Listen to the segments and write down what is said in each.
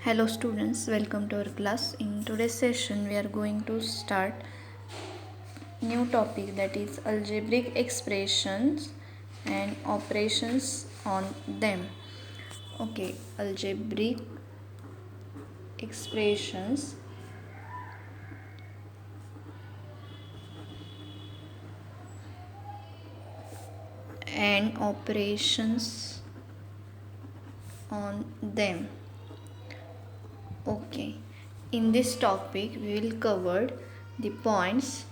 Hello students, welcome to our class. In today's session we are going to start new topic, that is algebraic expressions and operations on them. Okay, algebraic expressions and operations on them. Okay, in this topic we will cover the points: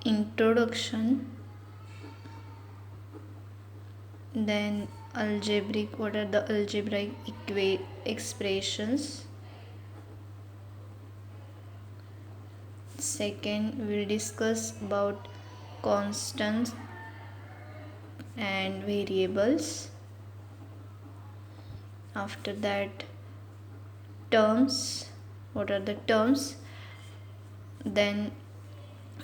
introduction, then algebraic, what are the algebraic expressions. Second, we will discuss about constants and variables. After that, terms, what are the terms. Then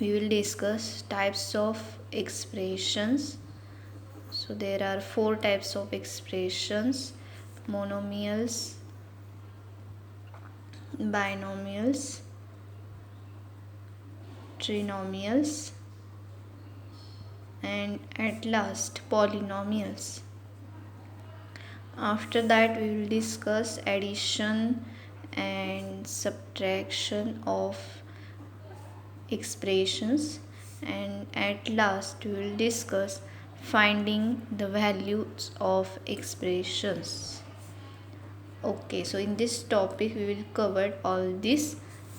we will discuss types of expressions. So there are 4 types of expressions: monomials, binomials, trinomials, and at last polynomials. After that we will discuss addition and subtraction of expressions, and at last we will discuss finding the values of expressions. Okay, so in this topic we will cover all these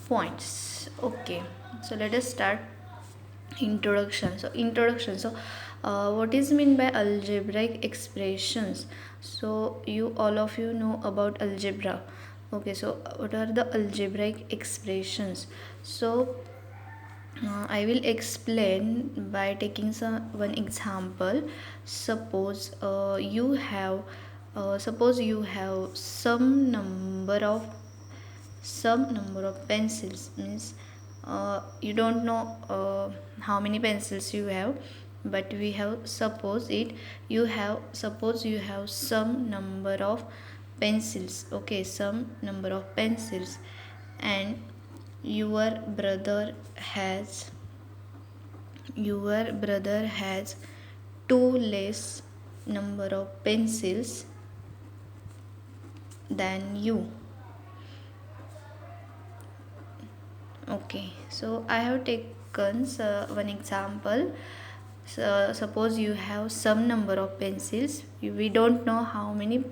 points. Okay, so let us start. Introduction. What is meant by algebraic expressions? So all of you know about algebra. Okay, so what are the algebraic expressions? So I will explain by taking one example. Suppose you have some number of pencils. Means you don't know how many pencils you have, but we have suppose you have some number of pencils. Okay, some number of pencils, and your brother has two less number of pencils than you. Okay, so I have taken one example. So suppose you have some number of pencils. We don't know how many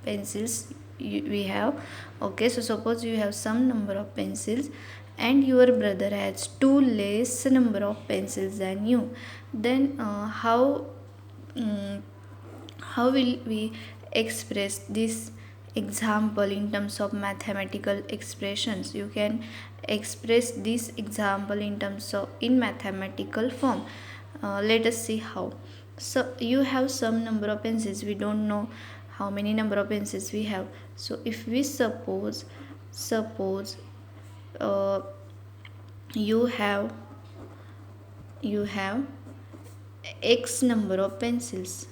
pencils we have. Okay, so suppose you have some number of pencils and your brother has two less number of pencils than you. Then how will we express this example in terms of mathematical expressions? You can express this example in mathematical form. Let us see how. So you have some number of pencils. We don't know how many number of pencils we have. So if we suppose uh, you have x number of pencils.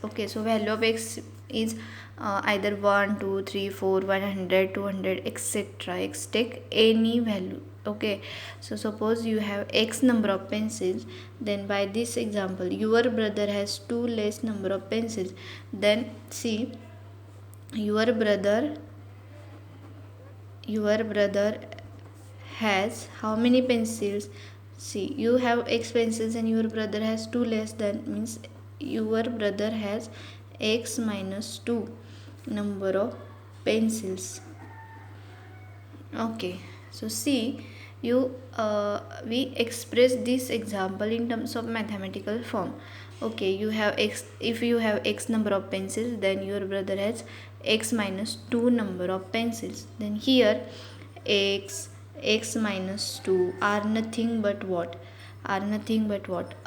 Okay, so value of x is either 1 2 3 4 100 200 etc. X, take any value. Okay, so suppose you have x number of pencils, then by this example your brother has two less number of pencils. Then see, your brother has how many pencils? See, you have x pencils and your brother has 2 less than, means your brother has x minus 2 number of pencils. Okay, so see, we express this example in terms of mathematical form. Okay, you have x. If you have x number of pencils, then your brother has x minus 2 number of pencils. Then here x minus 2 are nothing but what?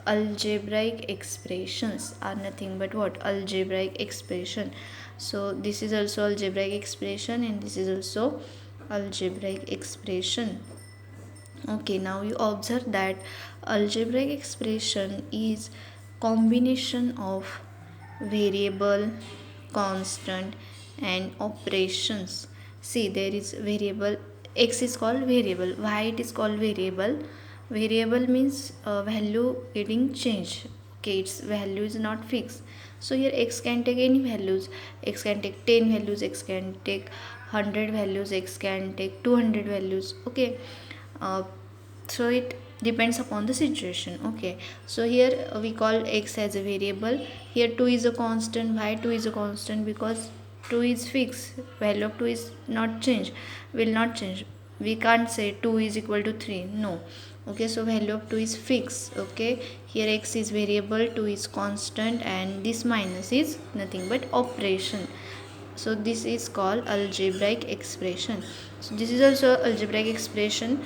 Algebraic expressions. Algebraic expression. So this is also algebraic expression and this is also algebraic expression. Okay, now you observe that algebraic expression is combination of variable, constant, and operations. See, there is variable. X is called variable. Why it is called variable? Variable means value getting changed. Okay, its value is not fixed. So here x can take any values. X can take 10 values. X can take 100 values. X can take 200 values. Okay, uh, so it depends upon the situation. Okay, so here we call x as a variable. Here 2 is a constant. Why 2 is a constant? Because 2 is fixed. Value of 2 is not change, will not change. We can't say 2 is equal to 3, no. Okay, so value of 2 is fixed. Okay, here x is variable, 2 is constant, and this minus is nothing but operation. So this is called algebraic expression. So this is also algebraic expression.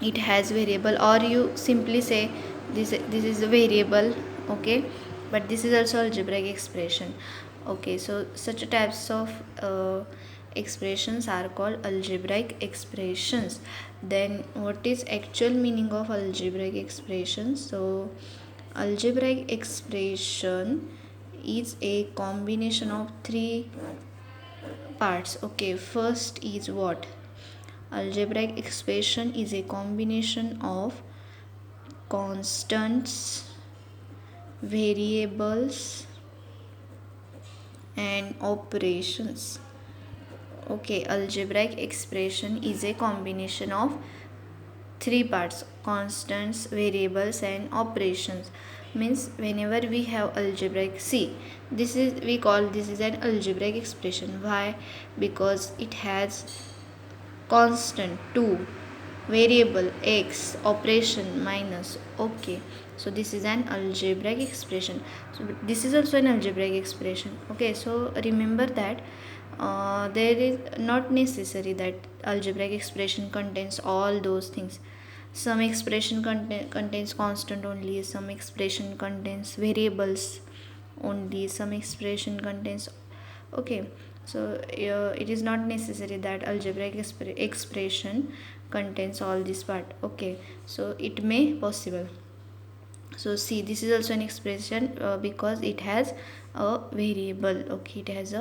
It has variable, or you simply say this is a variable. Okay, but this is also algebraic expression. Okay, so such types of expressions are called algebraic expressions. Then what is actual meaning of algebraic expressions? So algebraic expression is a combination of three parts. Okay, first is what? Algebraic expression is a combination of constants, variables, and operations. Okay, algebraic expression is a combination of three parts: constants, variables, and operations. Means whenever we have algebraic, see, this is, we call this is an algebraic expression. Why? Because it has constant 2, variable x, operation minus. Okay, so this is an algebraic expression. So this is also an algebraic expression. Okay, so remember that there is not necessary that algebraic expression contains all those things. Some expression contains constant only, some expression contains variables only, some expression contains. Okay, so it is not necessary that algebraic expression contains all this part. Okay, so it may possible. So see, this is also an expression because it has a variable. Okay, it has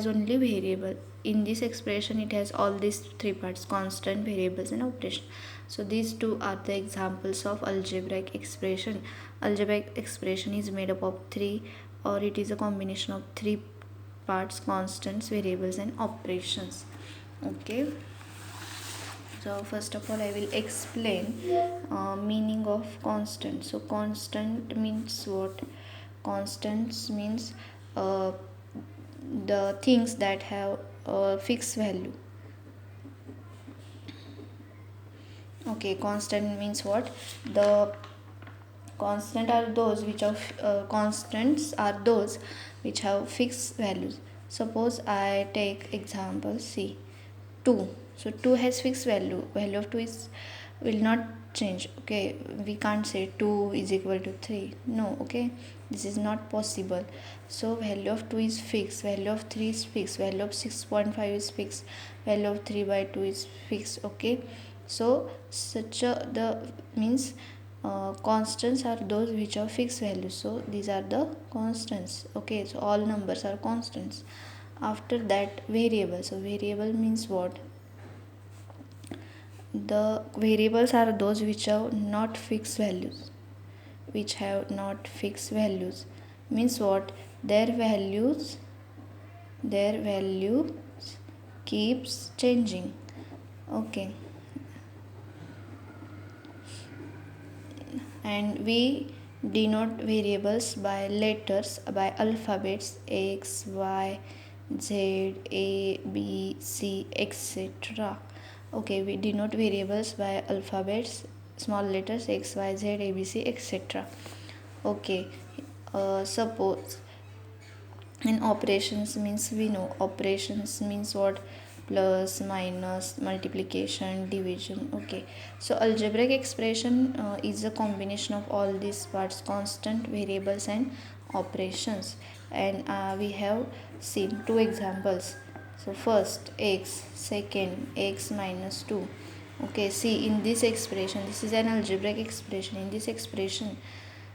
only variable. In this expression it has all these three parts: constant, variables, and operation. So these two are the examples of algebraic expression. Algebraic expression is made up of three, or it is a combination of three parts: constants, variables, and operations. Okay, so first of all I will explain meaning of constant. So constant means what? Constants means uh, the things that have a fixed value. Okay, constant means what? The constant are those which have constants are those which have fixed values. Suppose I take example C, 2. So 2 has fixed value of 2 is will not change. Okay, we can't say 2 is equal to 3, no. Okay, this is not possible. So value of 2 is fixed, value of 3 is fixed, value of 6.5 is fixed, value of 3 by 2 is fixed. Okay, so such a the means constants are those which are fixed values. So these are the constants. Okay, so all numbers are constants. After that, variable. So variable means what? The variables are those which have not fixed values. Which have not fixed values means what? Their values keeps changing. Okay, and we denote variables by letters, by alphabets: x, y, z, a, b, c, etc. Okay, we denote variables by alphabets, small letters: x, y, z, a, b, c, etc. Okay, suppose, and operations means, we know operations means what? Plus, minus, multiplication, division. Okay, so algebraic expression is a combination of all these parts: constant, variables, and operations. And we have seen two examples. So first x, second x minus 2. Okay, see, in this expression, this is an algebraic expression. In this expression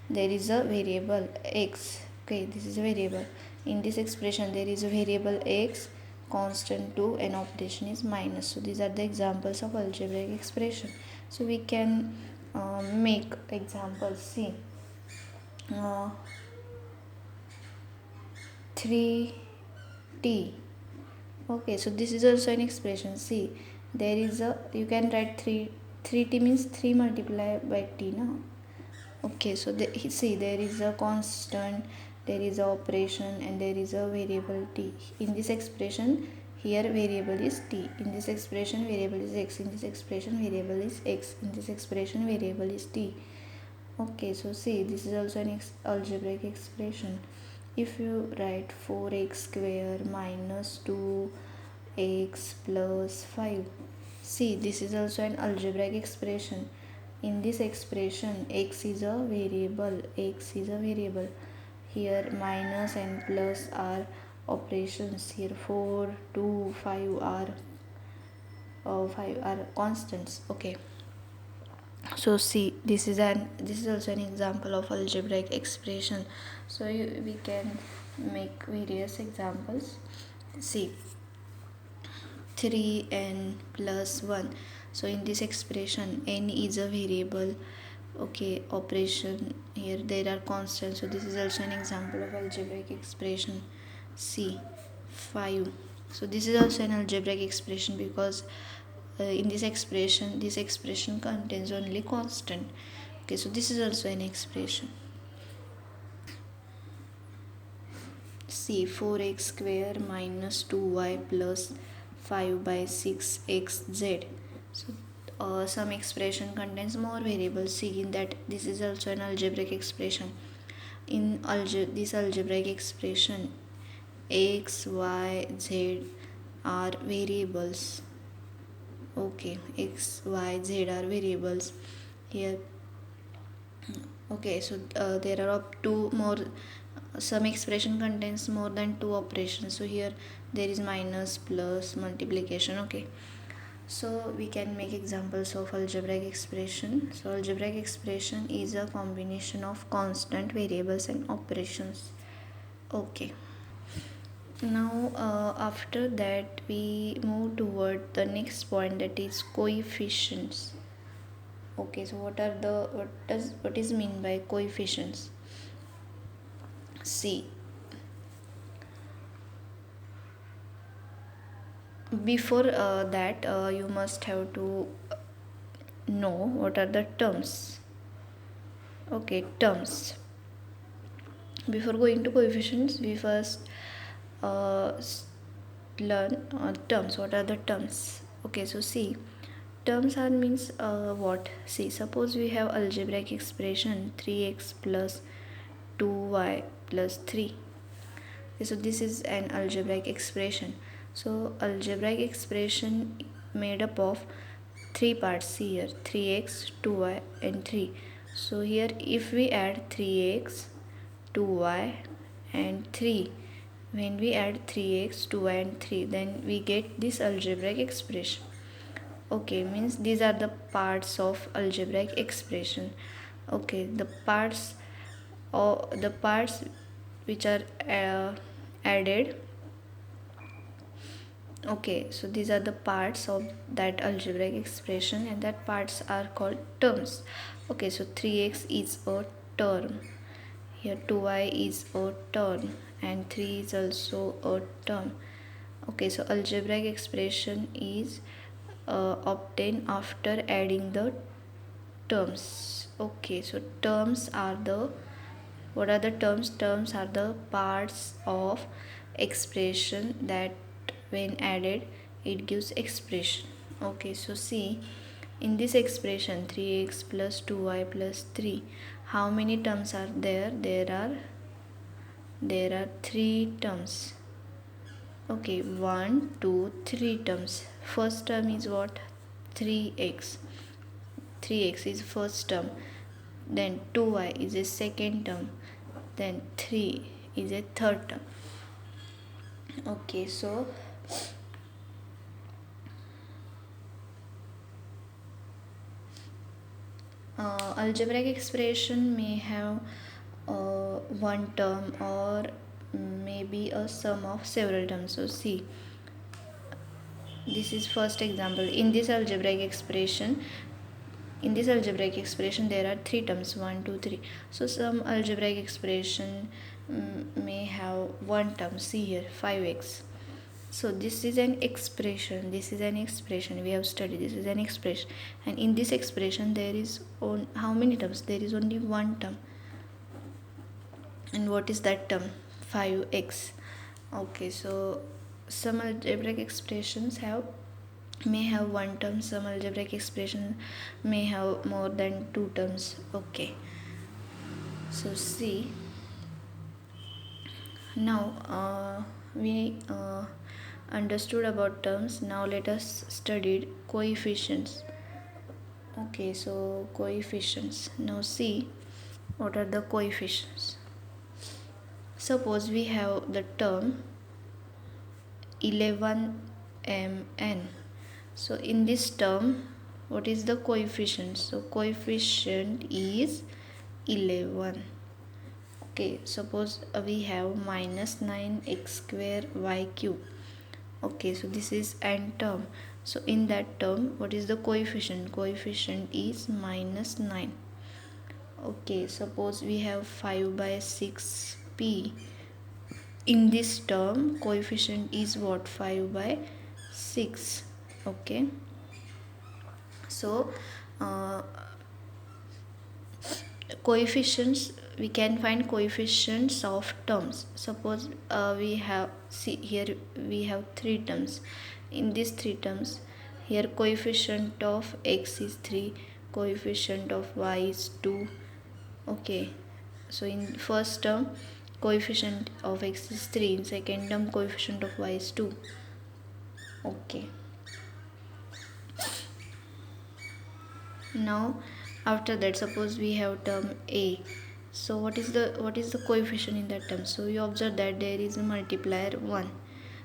there is a variable x. Okay, this is a variable. In this expression there is a variable x, constant 2, and operation is minus. So these are the examples of algebraic expression. So we can make examples. See, uh, 3t. Okay, so this is also an expression. See, there is a, you can write 3t means 3 multiplied by t, no? Okay, so see, there is a constant, there is a operation, and there is a variable t. In this expression, here variable is t. In this expression, variable is x. In this expression, variable is x. In this expression, variable is t. Okay, so see, this is also an algebraic expression. If you write 4x square minus 2x plus 5, see, this is also an algebraic expression. In this expression, x is a variable. X is a variable. Here minus and plus are operations. Here 4, 2, 5 are constants. Okay, so see, this is also an example of algebraic expression. So we can make various examples. See, 3n plus 1. So in this expression, n is a variable. Okay, operation, here there are constants. So this is also an example of algebraic expression. See, 5. So this is also an algebraic expression because in this expression contains only constant. Okay, so this is also an expression. See, 4x square minus 2y plus 5 by 6xz. So some expression contains more variables. See, in that this is also an algebraic expression. In this algebraic expression, x, y, z are variables. Okay, x, y, z are variables here. Okay, so there are up to more, some expression contains more than two operations. So here there is minus, plus, multiplication. Okay, so we can make examples of algebraic expression. So algebraic expression is a combination of constant, variables, and operations. Okay, now after that we move toward the next point, that is coefficients. Okay, so what is mean by coefficients? See, before that you must have to know what are the terms. Okay, terms. Before going to coefficients, we first uh, learn terms. What are the terms? Okay, so see, terms are means what? See, suppose we have algebraic expression 3x plus 2y plus 3. Okay, so this is an algebraic expression. So algebraic expression made up of three parts here, 3x, 2y and 3. So here if we add 3x, 2y and 3, when we add 3x, 2y and 3, then we get this algebraic expression. Okay, means these are the parts of algebraic expression. Okay, the parts or the parts which are added. Okay, so these are the parts of that algebraic expression, and that parts are called terms. Okay, so 3x is a term, here 2y is a term, and 3 is also a term. Okay, so algebraic expression is obtained after adding the terms. Okay, so terms are the, what are the terms? Terms are the parts of expression that when added it gives expression. Okay, so see, in this expression 3x plus 2y plus 3, how many terms are there? There are 3 terms. Okay, 1 2 3 terms. First term is what? 3x. 3x is first term, then 2y is a second term, then 3 is a third term. Okay, so algebraic expression may have one term or maybe a sum of several terms. So see, this is first example. In this algebraic expression there are three terms, 1 2 3. So some algebraic expression may have one term. See here, 5x. So this is an expression, we have studied, this is an expression, and in this expression there is how many terms? There is only one term. And what is that term? 5x. Okay, so some algebraic expressions may have one term, some algebraic expression may have more than two terms. Okay, so see, now we understood about terms. Now let us study coefficients. Okay, so coefficients. Now see, what are the coefficients? Suppose we have the term 11mn. So in this term, what is the coefficient? So coefficient is 11. Okay, suppose we have minus 9x square y cube. Okay, so this is n term. So in that term, what is the coefficient? Coefficient is minus 9. Okay, suppose we have 5 by 6p. In this term, coefficient is what? 5 by 6. Okay, so coefficients, we can find coefficients of terms. Suppose we have, see here we have three terms. In these three terms, here coefficient of x is 3, coefficient of y is 2. Okay, so in first term coefficient of x is 3, in second term coefficient of y is 2. Okay, now after that, suppose we have term a. So what is the coefficient in that term? So you observe that there is a multiplier 1.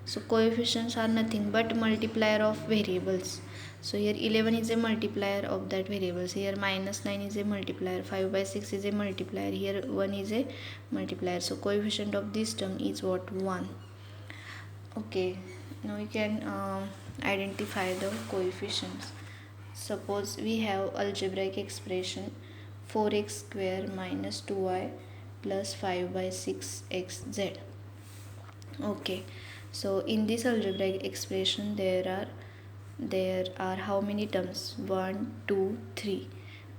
So coefficients are nothing but multiplier of variables. So here 11 is a multiplier of that variables, here minus 9 is a multiplier, 5 by 6 is a multiplier, here 1 is a multiplier. So coefficient of this term is what? 1. Okay, now you can identify the coefficients. Suppose we have algebraic expression 4x square minus 2y plus 5 by 6xz. Okay, so in this algebraic expression there are how many terms? 1 2 3.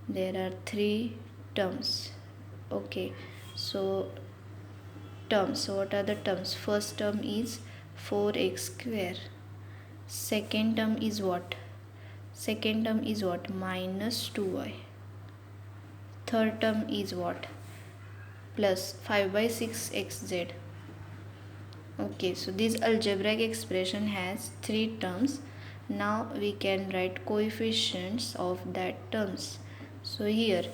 There are 3 terms. Okay, so terms, so what are the terms? First term is 4x square. Second term is what? Second term is what? Minus 2y. Third term is what? Plus 5 by 6xz. Okay, so this algebraic expression has 3 terms. Now we can write coefficients of that terms. So here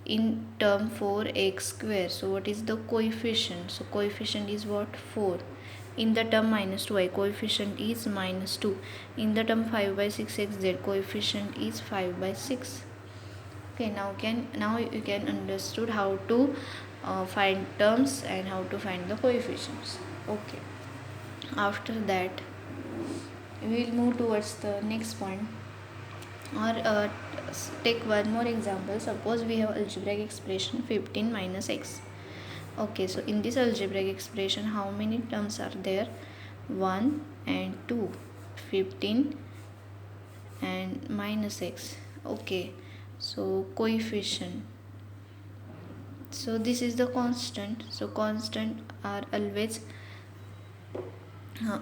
in term 4x square, so what is the coefficient? So coefficient is what? 4. In the term minus 2y, coefficient is minus 2. In the term 5 by 6xz, coefficient is 5 by 6. Okay, now you can understood how to find terms and how to find the coefficients. Okay, after that we will move towards the next point, or take one more example. Suppose we have algebraic expression 15 minus x. Okay, so in this algebraic expression how many terms are there? 1 and 2, 15 and minus x. Okay, so coefficient, so this is the constant. So constant are always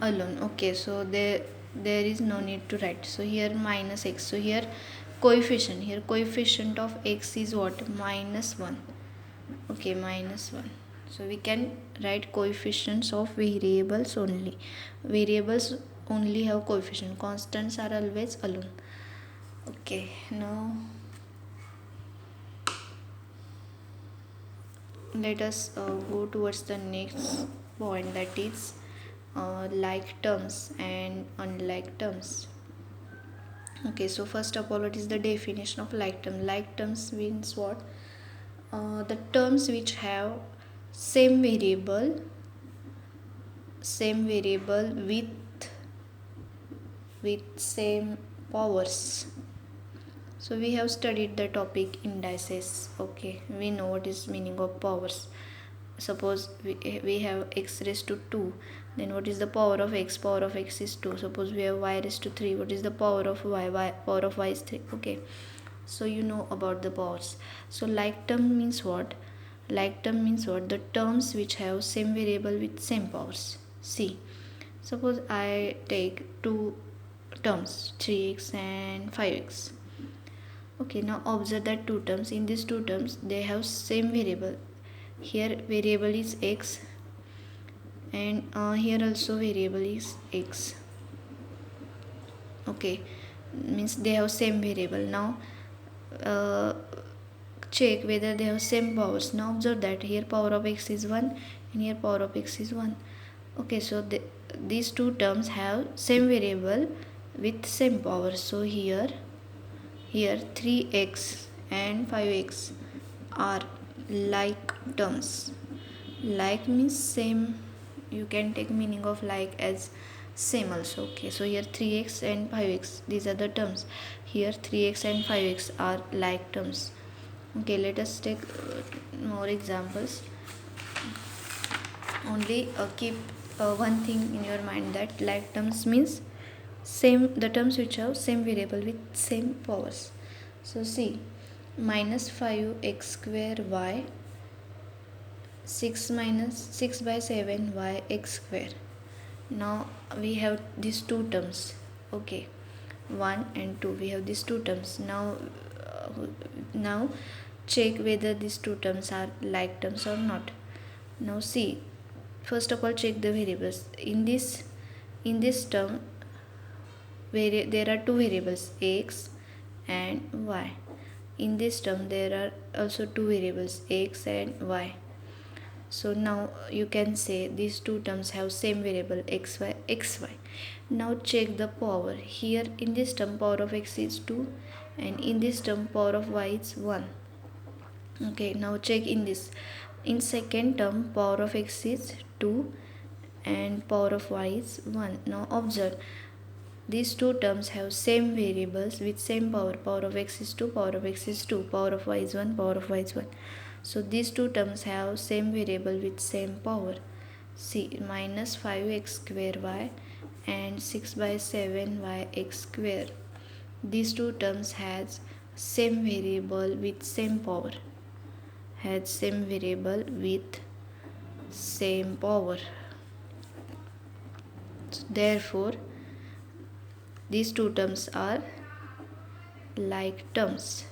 alone. Okay, so there is no need to write. So here minus x, so here coefficient of x is what? Minus 1. Okay, minus 1. So we can write coefficients of variables only. Variables only have coefficient, constants are always alone. Okay, now let us go towards the next point, that is like terms and unlike terms. Okay, so first of all, what is the definition of like term? Like terms means what? The terms which have same variable with same powers. So we have studied the topic indices. Okay, we know what is meaning of powers. Suppose we have x raised to 2, then what is the power of x? Power of x is 2. Suppose we have y raised to 3, what is the power of y? Power of y is 3. Okay, so you know about the powers. So like term means what? Like term means what? The terms which have same variable with same powers. See, suppose I take two terms, 3x and 5x. Okay, now observe that two terms. In these two terms they have same variable. Here variable is x, and here also variable is x. Okay, means they have same variable. Now uh, check whether they have same powers. Now observe that here power of x is 1 and here power of x is 1. Okay, so these two terms have same variable with same power. So here 3x and 5x are like terms. Like means same. You can take meaning of like as same also. Okay, so here 3x and 5x, these are the terms. Here 3x and 5x are like terms. Okay, let us take more examples. Only keep one thing in your mind, that like terms means same, the terms which have same variable with same powers. So see, minus 5x square y, 6 minus 6 by 7 y x square. Now we have these two terms. Okay, 1 and 2, we have these two terms. Now check whether these two terms are like terms or not. Now see, first of all check the variables. In this term there are two variables, x and y. In this term there are also two variables, x and y. So now you can say these two terms have same variable xy. Now check the power. Here in this term power of x is 2 and in this term power of y is 1. Okay, now check in this. In second term power of x is 2 and power of y is 1. Now observe, these two terms have same variables with same power. Power of x is 2, power of x is 2, power of y is 1, power of y is 1. So these two terms have same variable with same power. See, minus 5x square y and 6 by 7 y x square. These two terms has same variable with same power. Has same variable with same power. So therefore these two terms are like terms.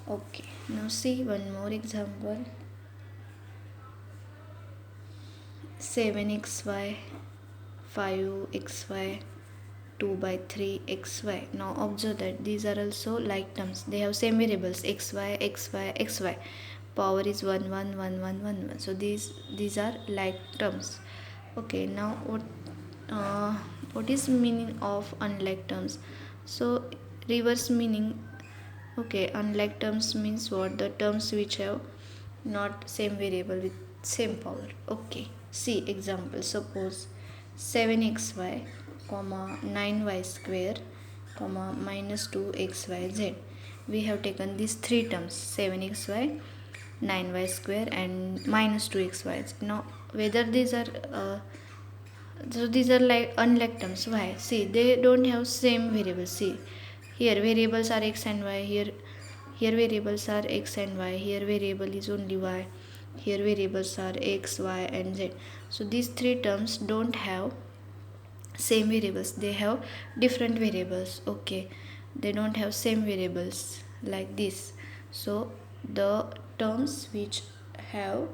Okay, now see one more example. 7xy, 5xy, 2 by 3xy. Now observe that these are also like terms. They have same variables, xy. Power is 1 1 1 1 1 1. So these are like terms. Okay, now what is meaning of unlike terms? So reverse meaning. Okay, unlike terms means what? The terms which have not same variable with same power. Okay, see example. Suppose 7xy comma 9y square comma minus 2xyz. We have taken these three terms, 7xy, 9y square and minus 2xyz. Now whether these are so these are like unlike terms. Why? See, they don't have same variables. See, here variables are x and y. Here variables are x and y. Here variable is only y. Here variables are x, y and z. So these three terms don't have same variables. They have different variables. Okay, they don't have same variables like this. So the terms have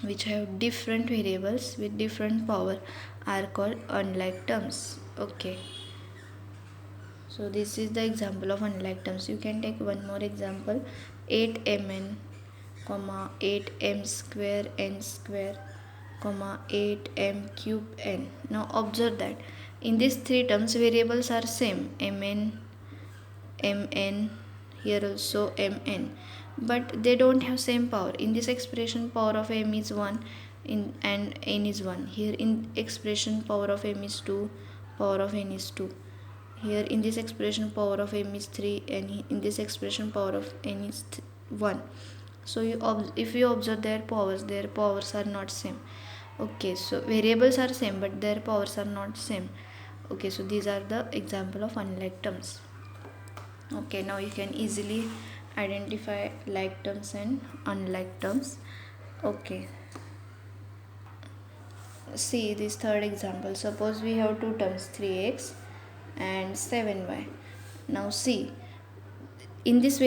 which have different variables with different power are called unlike terms. Okay, so this is the example of unlike terms. You can take one more example, 8mn comma 8m square n square comma 8m cube n. Now observe that in these three terms variables are same, mn, mn, here also mn. but they don't have same power. In this expression, power of m is 1 and n is 1. Here in expression, power of m is 2, power of n is 2. Here in this expression, power of m is 3, and in this expression, power of n is 1. So if you observe their powers are not same. Okay, so variables are same but their powers are not same. Okay, so these are the example of unlike terms. Okay, now you can easily identify like terms and unlike terms. Okay, see this third example. Suppose we have two terms, 3x and 7y. Now see, in this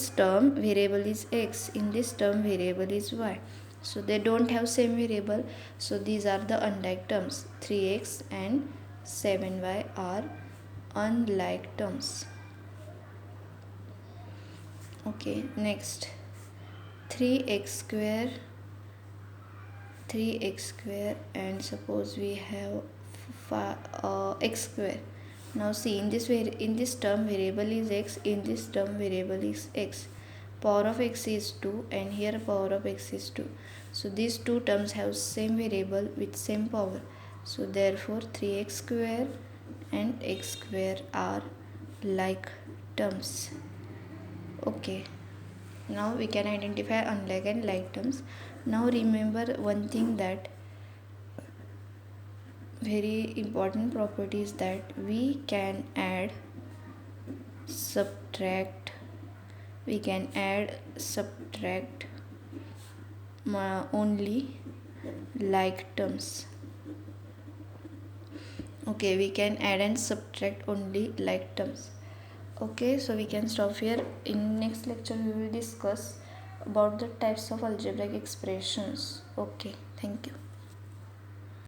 term variable is x, in this term variable is y, so they don't have same variable. So these are the unlike terms. 3x and 7y are unlike terms. Okay, next, 3x square, 3x square, and suppose we have x square. Now see, in this term variable is x, in this term variable is x. Power of x is 2 and here power of x is 2. So these two terms have same variable with same power. So therefore 3x square and x square are like terms. Okay, now we can identify unlike and like terms. Now remember one thing, that very important property is that we can add, subtract, only like terms. Okay, we can add and subtract only like terms. Okay, so we can stop here. In next lecture we will discuss about the types of algebraic expressions. Okay, thank you.